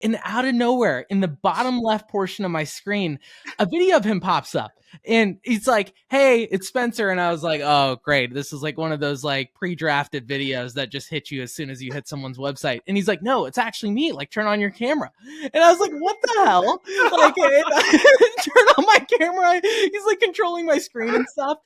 And out of nowhere, in the bottom left portion of my screen, a video of him pops up. And he's like, "Hey, it's Spencer." And I was like, "Oh, great. This is like one of those like pre-drafted videos that just hit you as soon as you hit someone's website." And he's like, "No, it's actually me. Like, turn on your camera." And I was like, "What the hell?" Like, turn on my camera. He's like controlling my screen and stuff.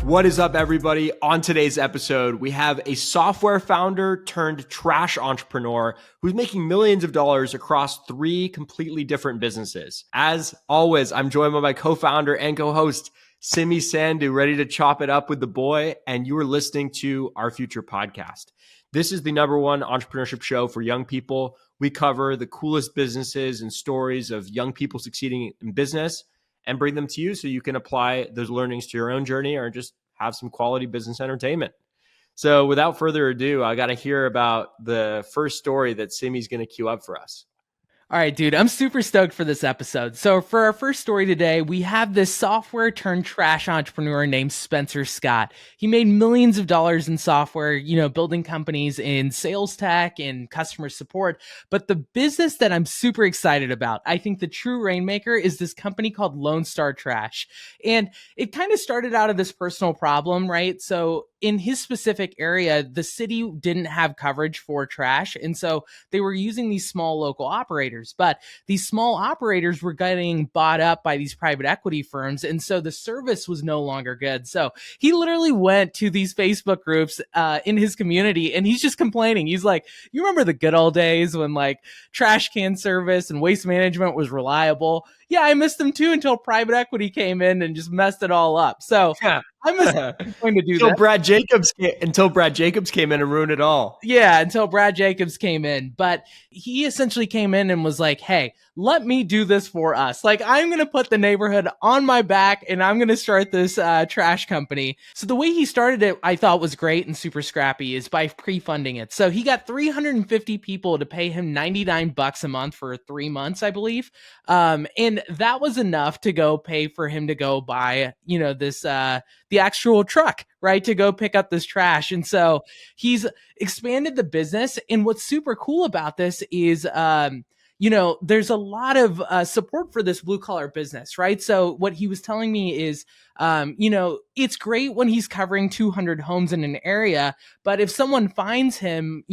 What is up, everybody? On today's episode, we have a software founder turned trash entrepreneur who's making millions of dollars across 3 completely different businesses. As always, I'm joined by my co-founder and co-host, Simran Sandhu, ready to chop it up with the boy, and you are listening to Our Future podcast. This is the #1 entrepreneurship show for young people. We cover the coolest businesses and stories of young people succeeding in business and bring them to you so you can apply those learnings to your own journey or just have some quality business entertainment. So without further ado, I got to hear about the first story that Simi's going to queue up for us. All right, dude, I'm super stoked for this episode. So for our first story today, we have this software turned trash entrepreneur named Spencer Scott. He made millions of dollars in software, building companies in sales tech and customer support. But the business that I'm super excited about, I think the true rainmaker, is this company called Lone Star Trash. And it kind of started out of this personal problem, right? So in his specific area, the city didn't have coverage for trash. And so they were using these small local operators, but these small operators were getting bought up by these private equity firms. And so the service was no longer good. So he literally went to these Facebook groups in his community and he's just complaining. He's like, "You remember the good old days when like trash can service and waste management was reliable? Yeah, I missed them too until private equity came in and just messed it all up." So I'm going to do until that. Until Brad Jacobs came in and ruined it all. Yeah, until Brad Jacobs came in. But he essentially came in and was like, "Hey, let me do this for us. Like, I'm going to put the neighborhood on my back and I'm going to start this trash company." So the way he started it, I thought was great and super scrappy, is by pre-funding it. So he got 350 people to pay him $99 a month for 3 months, I believe. And that was enough to go pay for him to go buy, this, the actual truck, right, to go pick up this trash. And so he's expanded the business. And what's super cool about this is, there's a lot of support for this blue collar business, right? So what he was telling me is, it's great when he's covering 200 homes in an area, but if someone finds him,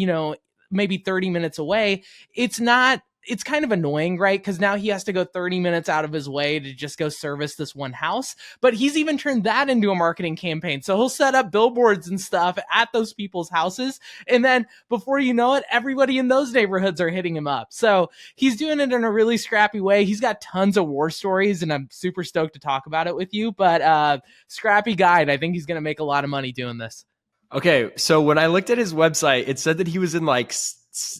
maybe 30 minutes away, it's kind of annoying, right? Because now he has to go 30 minutes out of his way to just go service this one house. But he's even turned that into a marketing campaign. So he'll set up billboards and stuff at those people's houses. And then before you know it, everybody in those neighborhoods are hitting him up. So he's doing it in a really scrappy way. He's got tons of war stories, and I'm super stoked to talk about it with you. But scrappy guy, and I think he's going to make a lot of money doing this. Okay, so when I looked at his website, it said that he was in like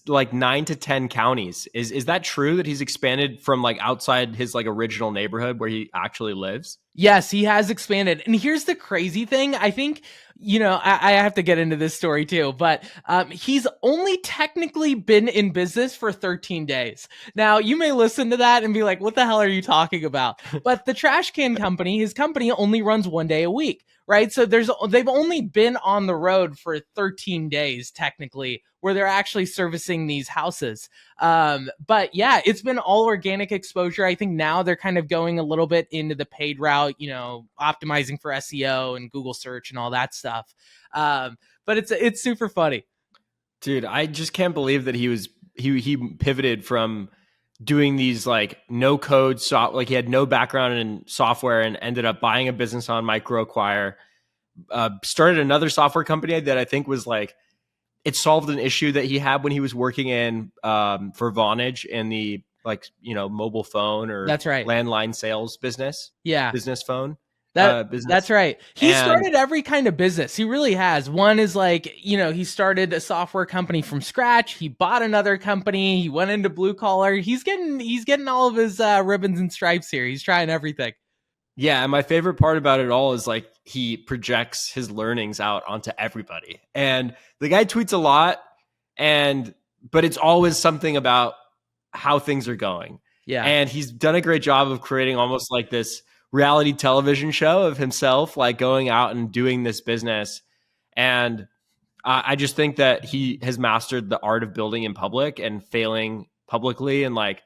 9 to 10 counties. Is that true, that he's expanded from like outside his like original neighborhood where he actually lives? Yes, he has expanded. And here's the crazy thing. I think, I have to get into this story too, but he's only technically been in business for 13 days. Now, you may listen to that and be like, "What the hell are you talking about?" But the trash can company, his company only runs 1 day a week, right? So they've only been on the road for 13 days, technically, where they're actually servicing these houses. But yeah, it's been all organic exposure. I think now they're kind of going a little bit into the paid route, optimizing for SEO and Google search and all that stuff. But it's super funny. Dude, I just can't believe that he pivoted from doing these like no code like he had no background in software and ended up buying a business on MicroAcquire, started another software company that I think was like, it solved an issue that he had when he was working in for Vonage in the mobile phone or That's right. landline sales business. Yeah. Business phone. Business. That's right. He started every kind of business. He really has. One is like, he started a software company from scratch. He bought another company. He went into blue collar. He's getting all of his ribbons and stripes here. He's trying everything. Yeah, and my favorite part about it all is like he projects his learnings out onto everybody. And the guy tweets a lot, but it's always something about how things are going. Yeah. And he's done a great job of creating almost like this reality television show of himself, like going out and doing this business. And I just think that he has mastered the art of building in public and failing publicly and like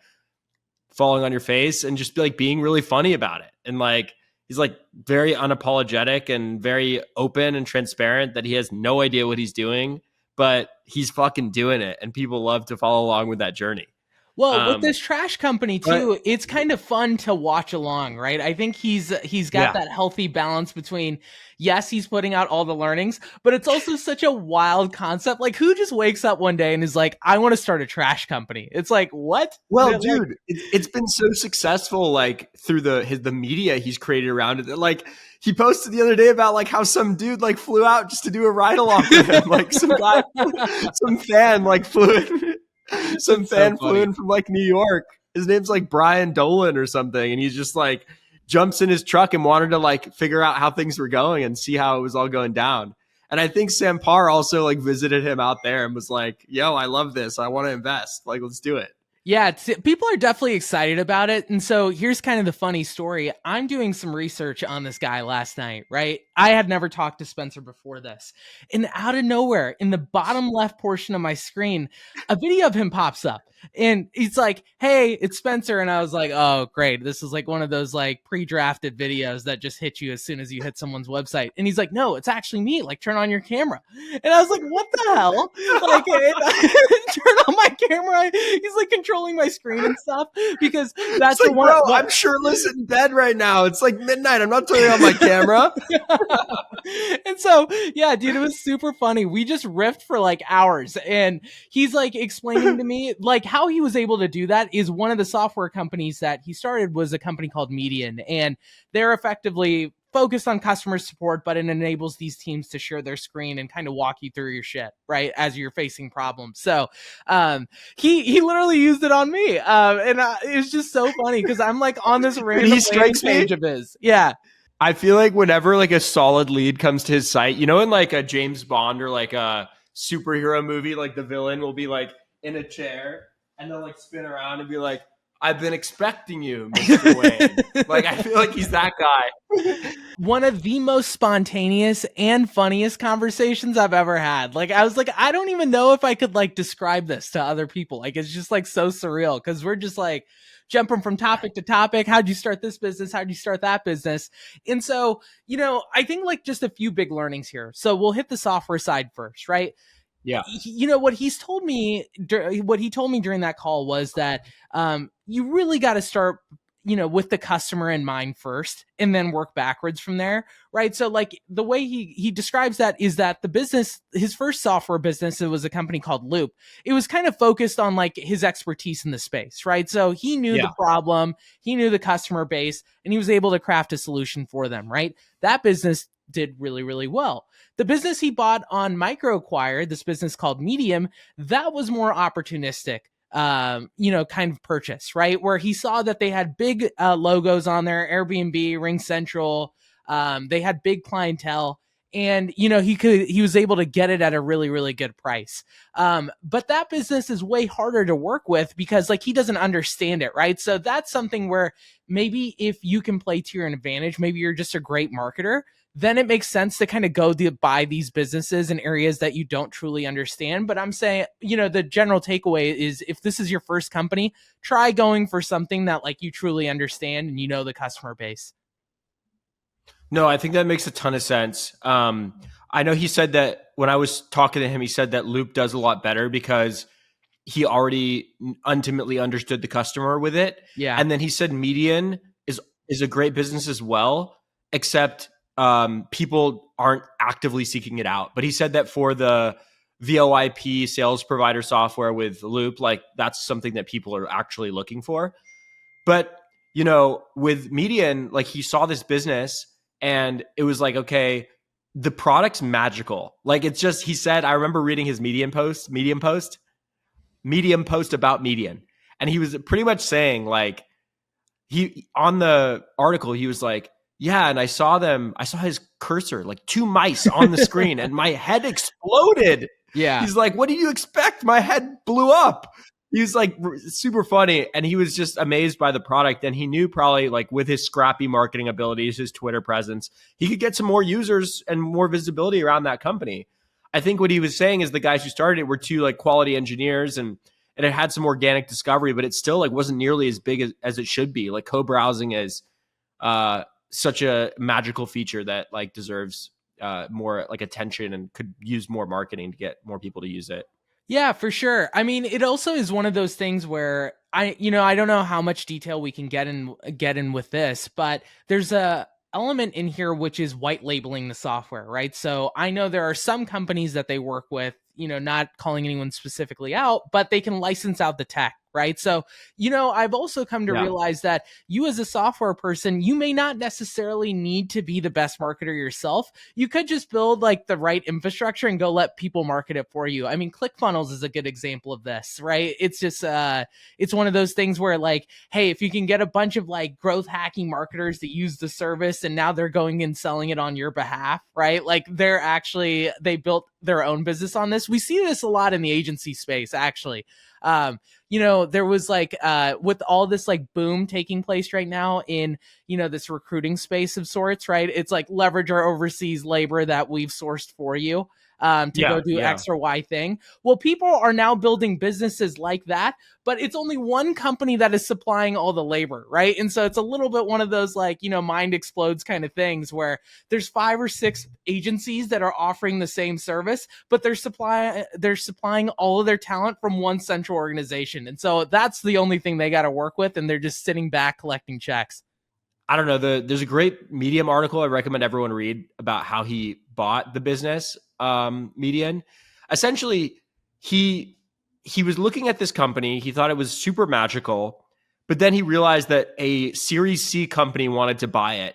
falling on your face and just like being really funny about it. And like, he's like very unapologetic and very open and transparent that he has no idea what he's doing, but he's fucking doing it. And people love to follow along with that journey. Well, with this trash company too, it's kind of fun to watch along, right? I think he's got that healthy balance between, yes, he's putting out all the learnings, but it's also such a wild concept. Like, who just wakes up one day and is like, I want to start a trash company? It's like, what? Well, dude, it's been so successful, like through the media he's created around it. Like, he posted the other day about like how some dude like flew out just to do a ride along with him. Like some guy, some fan like flew in. Some fan flew in from like New York. His name's like Brian Dolan or something. And he's just like jumps in his truck and wanted to like figure out how things were going and see how it was all going down. And I think Sam Parr also like visited him out there and was like, yo, I love this. I want to invest. Like, let's do it. Yeah, people are definitely excited about it. And so here's kind of the funny story. I'm doing some research on this guy last night, right? I had never talked to Spencer before this. And out of nowhere, in the bottom left portion of my screen, a video of him pops up. And he's like, hey, it's Spencer. And I was like, oh, great. This is like one of those like pre-drafted videos that just hit you as soon as you hit someone's website. And he's like, no, it's actually me. Like, turn on your camera. And I was like, what the hell? Like, turn on my camera. He's like controlling my screen and stuff because that's like, the one. Bro, I'm shirtless in bed right now. It's like midnight. I'm not turning on my camera. And so, yeah, dude, it was super funny. We just riffed for like hours and he's like explaining to me like how he was able to do that is one of the software companies that he started was a company called Median, and they're effectively focused on customer support, but it enables these teams to share their screen and kind of walk you through your shit, right, as you're facing problems. So he literally used it on me. And it was just so funny because I'm like on this random page of his. Yeah. I feel like whenever like a solid lead comes to his site, you know, in like a James Bond or like a superhero movie, like the villain will be like in a chair and they'll like spin around and be like, I've been expecting you, Mr. Wayne. Like, I feel like he's that guy. One of the most spontaneous and funniest conversations I've ever had. Like, I was like, I don't even know if I could like describe this to other people. Like, it's just like so surreal because we're just like jumping from topic to topic. How'd you start this business? How'd you start that business? And so, you know, I think like just a few big learnings here. So we'll hit the software side first, right? Yeah. You know, what he told me during that call was that you really got to start, you know, with the customer in mind first and then work backwards from there. Right. So like the way he describes that is that the business, his first software business, it was a company called Loup. It was kind of focused on like his expertise in the space. Right. So he knew the problem, he knew the customer base, and he was able to craft a solution for them. Right. That business did really, really well. The business he bought on MicroAcquire, this business called Medium, that was more opportunistic, you know, kind of purchase, right? Where he saw that they had big logos on there, Airbnb, Ring Central, they had big clientele, and you know he was able to get it at a really, really good price. But that business is way harder to work with because like he doesn't understand it, right? So that's something where maybe if you can play to your advantage, maybe you're just a great marketer, then it makes sense to kind of go buy these businesses in areas that you don't truly understand. But I'm saying, you know, the general takeaway is if this is your first company, try going for something that like you truly understand and you know the customer base. No, I think that makes a ton of sense. I know he said that when I was talking to him, he said that Loup does a lot better because he already intimately understood the customer with it. Yeah. And then he said Median is a great business as well, except people aren't actively seeking it out. But he said that for the VoIP sales provider software with Loup, like that's something that people are actually looking for. But, you know, with Median, like he saw this business and it was like, okay, the product's magical. Like it's just, he said, I remember reading his Medium post about Median. And he was pretty much saying like, he, on the article, he was like, yeah, and I saw his cursor, like 2 mice on the screen, and my head exploded. Yeah. He's like, what do you expect? My head blew up. he was like super funny, and he was just amazed by the product. And he knew probably like with his Scrappy marketing abilities, his Twitter presence, he could get some more users and more visibility around that company. I think what he was saying is the guys who started it were two like quality engineers, and it had some organic discovery, but it still like wasn't nearly as big as it should be. Like co-browsing is such a magical feature that like deserves more like attention and could use more marketing to get more people to use it. Yeah, for sure. I mean, it also is one of those things where I don't know how much detail we can get in with this, but there's a element in here which is white labeling the software, right? So I know there are some companies that they work with, not calling anyone specifically out, but they can license out the tech, right? So, I've also come to Yeah. realize that you as a software person, you may not necessarily need to be the best marketer yourself. You could just build like the right infrastructure and go let people market it for you. I mean, ClickFunnels is a good example of this, right? It's just it's one of those things where like, hey, if you can get a bunch of like growth hacking marketers to use the service and now they're going and selling it on your behalf, right? Like they built their own business on this. We see this a lot in the agency space, actually. There was like with all this like boom taking place right now in this recruiting space of sorts, right? It's like leverage our overseas labor that we've sourced for you to go do X or Y thing. Well, people are now building businesses like that, but it's only one company that is supplying all the labor, right? And so it's a little bit one of those like, mind explodes kind of things where there's 5 or 6 agencies that are offering the same service, but they're supplying all of their talent from one central organization. And so that's the only thing they got to work with, and they're just sitting back collecting checks. I don't know. There's a great Medium article I recommend everyone read about how he bought the business, Median. Essentially, he was looking at this company. He thought it was super magical, but then he realized that a Series C company wanted to buy it,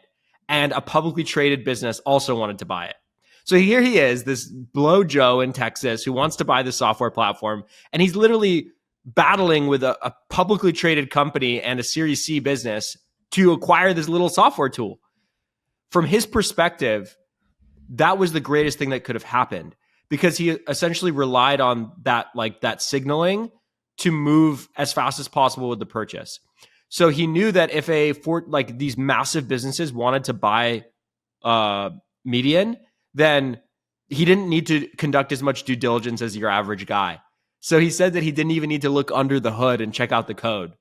and a publicly traded business also wanted to buy it. So here he is, this blow Joe in Texas who wants to buy the software platform, and he's literally battling with a publicly traded company and a Series C business to acquire this little software tool. From his perspective, that was the greatest thing that could have happened, because he essentially relied on that signaling to move as fast as possible with the purchase. So he knew that if these massive businesses wanted to buy Median, then he didn't need to conduct as much due diligence as your average guy. So he said that he didn't even need to look under the hood and check out the code.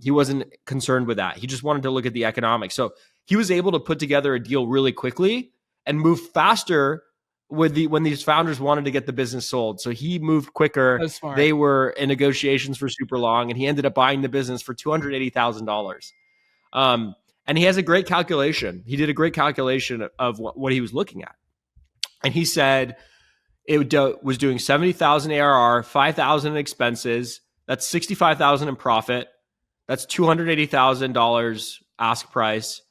He wasn't concerned with that. He just wanted to look at the economics. So he was able to put together a deal really quickly and move faster when these founders wanted to get the business sold. So he moved quicker. They were in negotiations for super long, and he ended up buying the business for $280,000. And he has a great calculation. He did a great calculation of what he was looking at. And he said it was doing 70,000 ARR, 5,000 in expenses. That's 65,000 in profit. That's $280,000 ask price.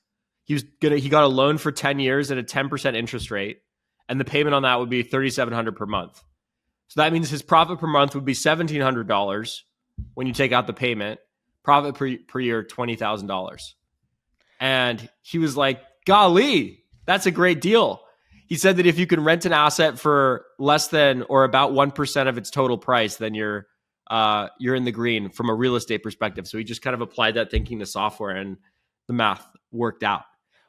He got a loan for 10 years at a 10% interest rate, and the payment on that would be $3,700 per month. So that means his profit per month would be $1,700 when you take out the payment. Profit per year, $20,000. And he was like, golly, that's a great deal. He said that if you can rent an asset for less than or about 1% of its total price, then you're in the green from a real estate perspective. So he just kind of applied that thinking to software, and the math worked out.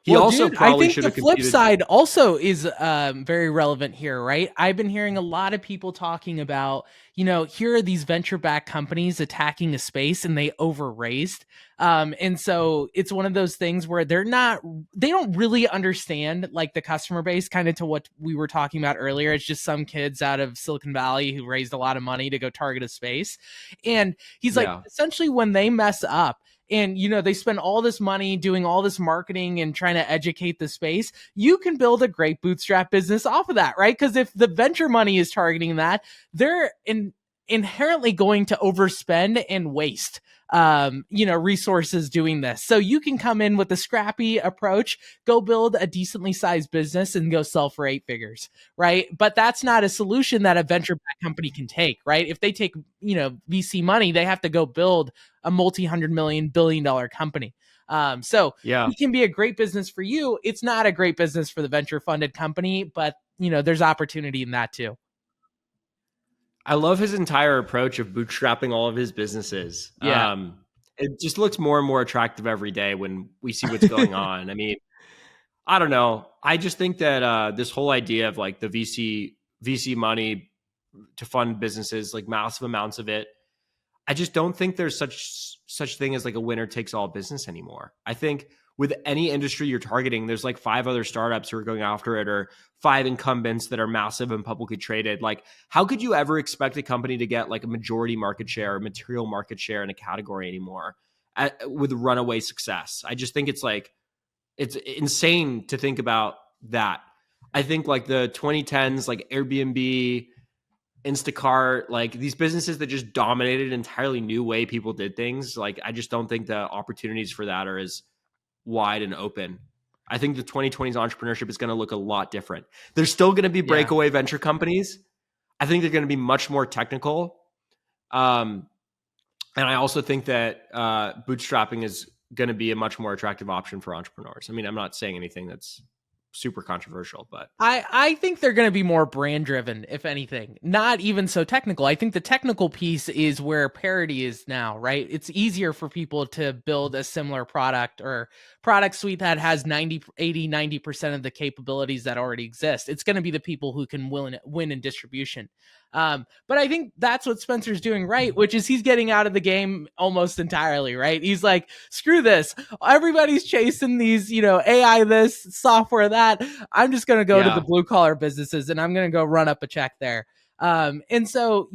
He probably should have competed. The flip side also is very relevant here, right? I've been hearing a lot of people talking about, here are these venture-backed companies attacking a space and they overraised. And so it's one of those things where they don't really understand like the customer base, kind of to what we were talking about earlier. It's just some kids out of Silicon Valley who raised a lot of money to go target a space. And he's like, essentially when they mess up, and, they spend all this money doing all this marketing and trying to educate the space, you can build a great bootstrap business off of that, right? Because if the venture money is targeting that, they're inherently going to overspend and waste resources doing this. So you can come in with a Scrappy approach, go build a decently sized business and go sell for 8 figures, right? But that's not a solution that a venture-backed company can take, right? If they take, VC money, they have to go build a multi-hundred million, billion-dollar company. It can be a great business for you. It's not a great business for the venture-funded company, but, there's opportunity in that too. I love his entire approach of bootstrapping all of his businesses. Yeah. It just looks more and more attractive every day when we see what's going on. I mean, I don't know. I just think that this whole idea of like the VC money to fund businesses, like massive amounts of it, I just don't think there's such thing as like a winner takes all business anymore. I think with any industry you're targeting, there's like 5 other startups who are going after it, or 5 incumbents that are massive and publicly traded. Like, how could you ever expect a company to get like a majority market share or material market share in a category anymore with runaway success? I just think it's like, it's insane to think about that. I think like the 2010s, like Airbnb, Instacart, like these businesses that just dominated an entirely new way people did things. Like, I just don't think the opportunities for that are as wide and open. I think the 2020s entrepreneurship is going to look a lot different. There's still going to be breakaway venture companies. I think they're going to be much more technical. And I also think that bootstrapping is going to be a much more attractive option for entrepreneurs. I mean, I'm not saying anything that's super controversial, but I think they're going to be more brand driven, if anything, not even so technical. I think the technical piece is where parity is now, right? It's easier for people to build a similar product or product suite that has 90% of the capabilities that already exist. It's going to be the people who can win in distribution. But I think that's what Spencer's doing right, which is he's getting out of the game almost entirely, right? He's like, screw this. Everybody's chasing these, AI this, software that. I'm just going to go to the blue collar businesses and I'm going to go run up a check there. And so,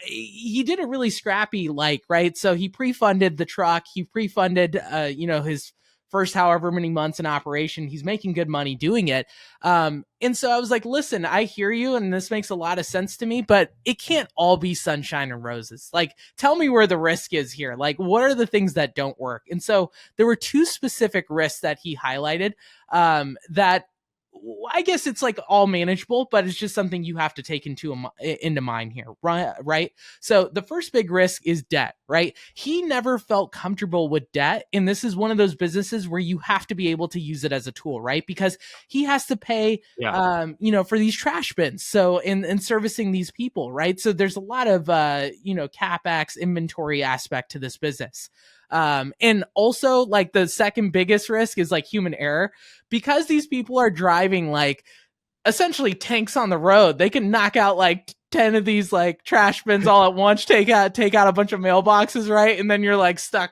he did a really scrappy, right? So he pre-funded the truck. He pre-funded, his first however many months in operation. He's making good money doing it. And so I was like, listen, I hear you, and this makes a lot of sense to me, but it can't all be sunshine and roses. Like, tell me where the risk is here. Like, what are the things that don't work? And so there were 2 specific risks that he highlighted that I guess it's like all manageable, but it's just something you have to take into mind here, right? So the first big risk is debt, right? He never felt comfortable with debt, and this is one of those businesses where you have to be able to use it as a tool, right? Because he has to pay, for these trash bins, so in servicing these people, right? So there's a lot of capex inventory aspect to this business. And also, like, the second biggest risk is like human error, because these people are driving like essentially tanks on the road. They can knock out like 10 of these like trash bins all at once, take out a bunch of mailboxes, right? And then you're like stuck,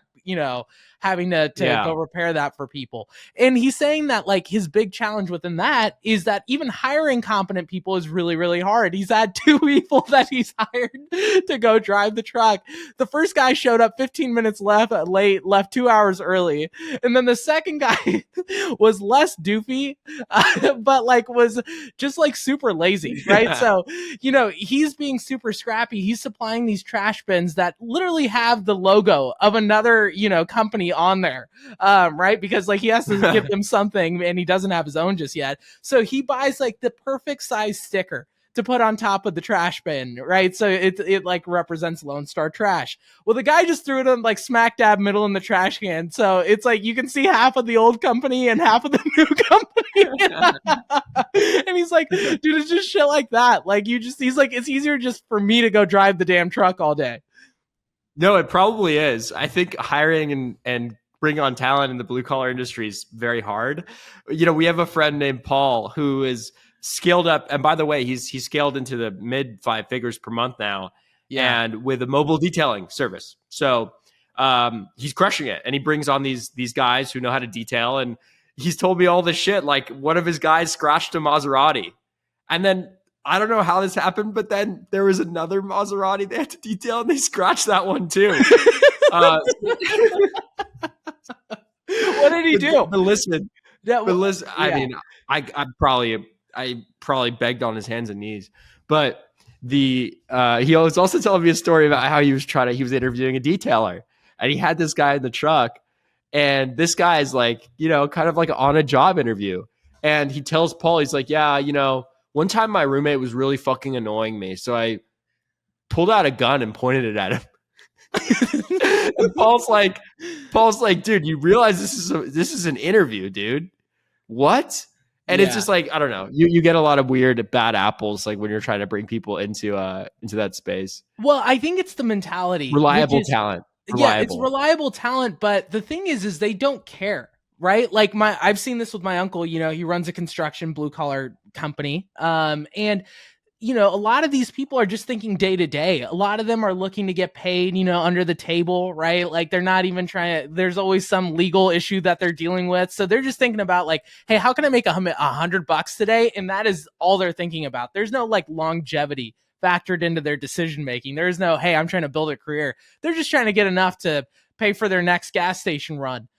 having to go repair that for people. And he's saying that like his big challenge within that is that even hiring competent people is really, really hard. He's had 2 people that he's hired to go drive the truck. The first guy showed up 15 minutes late, left 2 hours early. And then the second guy was less doofy, but like was just like super lazy, right? So, he's being super scrappy. He's supplying these trash bins that literally have the logo of another, company on there, right? Because like he has to give them something, and he doesn't have his own just yet. So he buys like the perfect size sticker to put on top of the trash bin, right? So it like represents Lone Star Trash. Well, the guy just threw it in like smack dab middle in the trash can. So it's like you can see half of the old company and half of the new company. And he's like, dude, it's just shit like that. Like he's like, it's easier just for me to go drive the damn truck all day. No, it probably is. I think hiring and bring on talent in the blue collar industry is very hard. We have a friend named Paul who is scaled up, and by the way, he's scaled into the mid 5 figures per month now, and with a mobile detailing service. So he's crushing it, and he brings on these guys who know how to detail. And he's told me all this shit. Like, one of his guys scratched a Maserati, and then I don't know how this happened, but then there was another Maserati they had to detail, and they scratched that one too. What did he do? But listen, I mean, I probably begged on his hands and knees, but he was also telling me a story about how he was interviewing a detailer, and he had this guy in the truck, and this guy is like, kind of like on a job interview, and he tells Paul, he's like, one time my roommate was really fucking annoying me, so I pulled out a gun and pointed it at him. And Paul's like, dude, you realize this is an interview, dude? What? And it's just like, I don't know, you get a lot of weird bad apples like when you're trying to bring people into that space. Well, I think it's the mentality, which Reliable is, talent. yeah, it's Reliable. reliable talent, but the thing is they don't care, right? Like I've seen this with my uncle, he runs a construction blue collar company. And a lot of these people are just thinking day to day. A lot of them are looking to get paid, under the table, right? Like they're not even there's always some legal issue that they're dealing with. So they're just thinking about like, hey, how can I make $100 today? And that is all they're thinking about. There's no like longevity factored into their decision making. There's no, hey, I'm trying to build a career. They're just trying to get enough to pay for their next gas station run.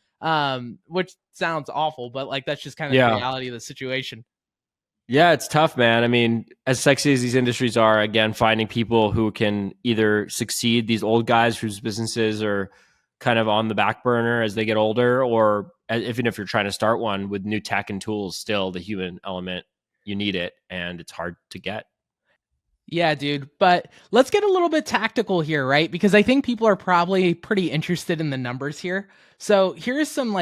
Which sounds awful, but like that's just kind of the reality of the situation. Yeah, it's tough, man. I mean, as sexy as these industries are, again, finding people who can either succeed, these old guys whose businesses are kind of on the back burner as they get older, or even if you're trying to start one with new tech and tools, still the human element, you need it, and it's hard to get. Yeah, dude. But let's get a little bit tactical here, right? Because I think people are probably pretty interested in the numbers here. So here's some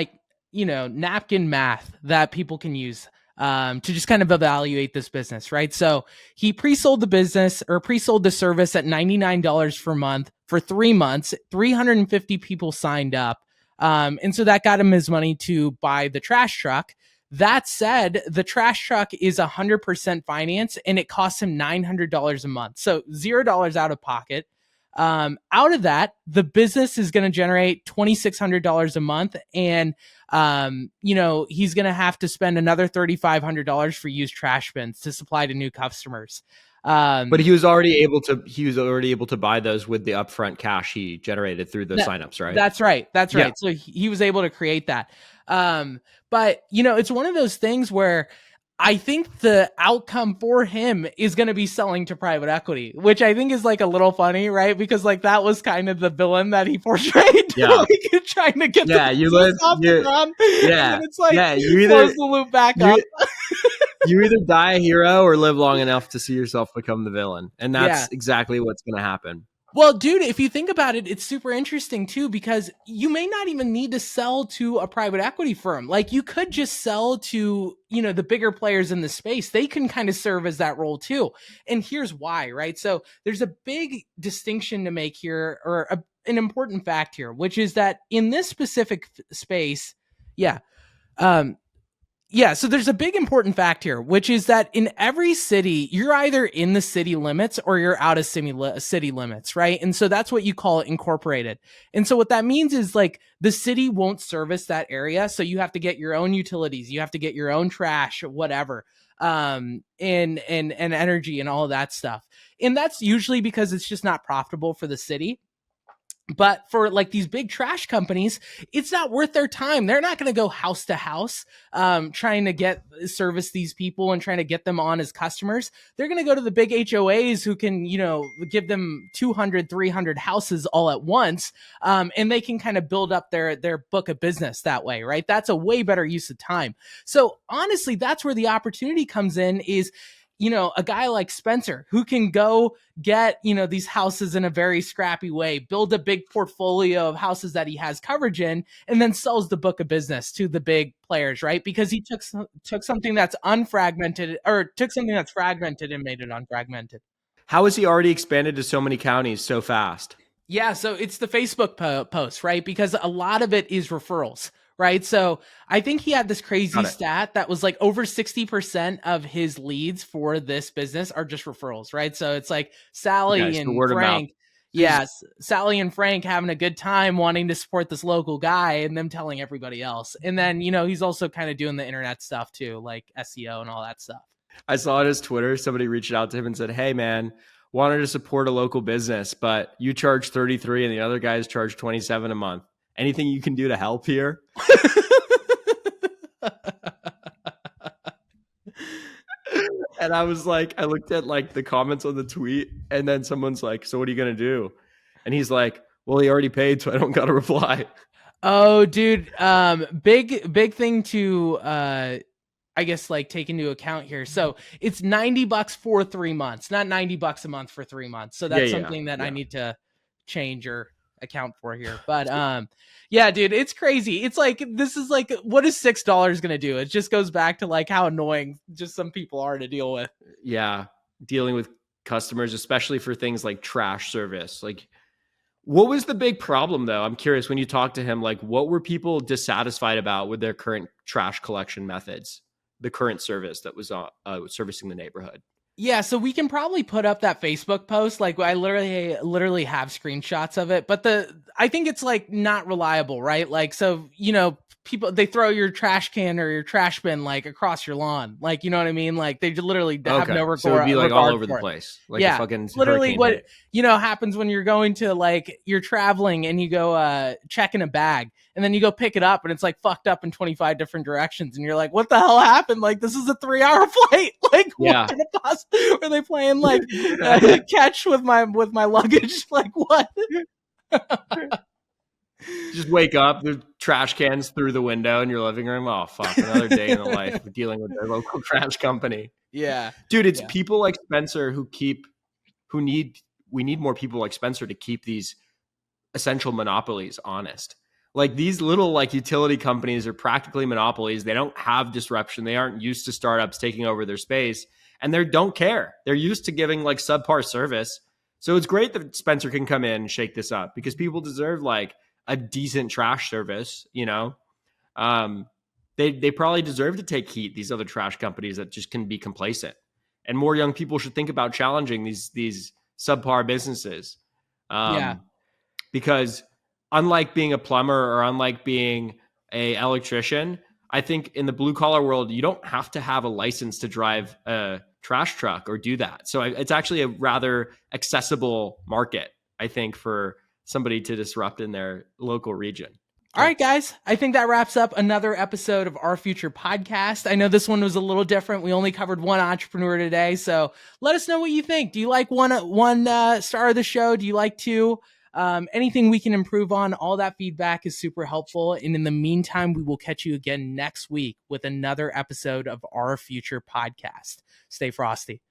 napkin math that people can use to just kind of evaluate this business, right? So he pre-sold the service at $99 per month for 3 months. 350 people signed up. And so that got him his money to buy the trash truck. That said, the trash truck is 100% finance and it costs him $900 a month. So $0 out of pocket. Out of that, the business is going to generate $2,600 a month. And, he's going to have to spend another $3,500 for used trash bins to supply to new customers. But he was already able to buy those with the upfront cash he generated through those signups, right? That's right. Yeah. So he was able to create that. But it's one of those things where I think the outcome for him is going to be selling to private equity, which I think is like a little funny, right? Because like that was kind of the villain that he portrayed, like trying to get off the ground. Yeah, and it's like you close the loop back up. You either die a hero or live long enough to see yourself become the villain, and that's exactly what's going to happen. Well, dude, if you think about it, it's super interesting too, because you may not even need to sell to a private equity firm. Like you could just sell to, the bigger players in the space. They can kind of serve as that role too. And here's why, right? So there's a big distinction to make here, or an important fact here, which is that in this specific space, so there's a big important fact here, which is that in every city, you're either in the city limits or you're out of city limits, right? And so that's what you call incorporated. And so what that means is like the city won't service that area. So you have to get your own utilities, you have to get your own trash, whatever, and energy and all of that stuff. And that's usually because it's just not profitable for the city. But for like these big trash companies, it's not worth their time. They're not going to go house to house, trying to service these people and trying to get them on as customers. They're going to go to the big HOAs who can, give them 200, 300 houses all at once. And they can kind of build up their book of business that way, right? That's a way better use of time. So honestly, that's where the opportunity comes in is, a guy like Spencer who can go get, these houses in a very scrappy way, build a big portfolio of houses that he has coverage in, and then sells the book of business to the big players, right? Because he took something that's unfragmented, or took something that's fragmented and made it unfragmented. How has he already expanded to so many counties so fast? Yeah, so it's the Facebook post, right? Because a lot of it is referrals. Right. So I think he had this crazy stat that was like over 60% of his leads for this business are just referrals. Right. So it's like Sally and Frank. Yes. Sally and Frank having a good time wanting to support this local guy and them telling everybody else. And then, he's also kind of doing the internet stuff too, like SEO and all that stuff. I saw on his Twitter, somebody reached out to him and said, hey, man, wanted to support a local business, but you charge 33 and the other guys charge 27 a month. Anything you can do to help here? And I was like, I looked at like the comments on the tweet, and then someone's like, so what are you going to do? And he's like, well, he already paid, so I don't got to reply. Oh, dude. Big thing to, I guess like take into account here. So it's $90 for 3 months, not $90 a month for 3 months. So that's something that I need to change or account for here. But yeah, dude, it's crazy. It's like, this is like, what is $6 gonna do? It just goes back to like how annoying just some people are to deal with. Yeah, dealing with customers, especially for things like trash service. Like, what was the big problem though? I'm curious, when you talked to him, like what were people dissatisfied about with their current trash collection methods, the current service that was servicing the neighborhood? Yeah, so we can probably put up that Facebook post. Like, I literally have screenshots of it, but I think it's like not reliable, right? Like, so people, they throw your trash can or your trash bin like across your lawn, like, you know what I mean? Like, they literally have no Okay, so it'd be like all regard over the for it. place, like a Yeah, fucking literally hurricane what hit. happens when you're going to, like, you're traveling and you go check in a bag, and then you go pick it up and it's like fucked up in 25 different directions, and you're like, what the hell happened? Like, this is a 3-hour flight. Like, what Yeah. could it possibly? Were they playing like catch with my luggage? Like, what? Just wake up, there's trash cans through the window in your living room. Oh fuck, another day in the life of dealing with their local trash company. Yeah, Dude, it's yeah, people like Spencer who need we need more people like Spencer to keep these essential monopolies honest. Like, these little like utility companies are practically monopolies. They don't have disruption. They aren't used to startups taking over their space, and they don't care. They're used to giving like subpar service. So it's great that Spencer can come in and shake this up, because people deserve like a decent trash service, you know. Um, they probably deserve to take heat, these other trash companies that just can be complacent. And more young people should think about challenging these subpar businesses. yeah. Um, because unlike being a plumber or unlike being a electrician, I think in the blue collar world, you don't have to have a license to drive a trash truck or do that. So it's actually a rather accessible market, I think, for somebody to disrupt in their local region. All right, guys. I think that wraps up another episode of Our Future Podcast. I know this one was a little different. We only covered one entrepreneur today, so let us know what you think. Do you like one star of the show? Do you like two? Anything we can improve on? All that feedback is super helpful. And in the meantime, we will catch you again next week with another episode of Our Future Podcast. Stay frosty.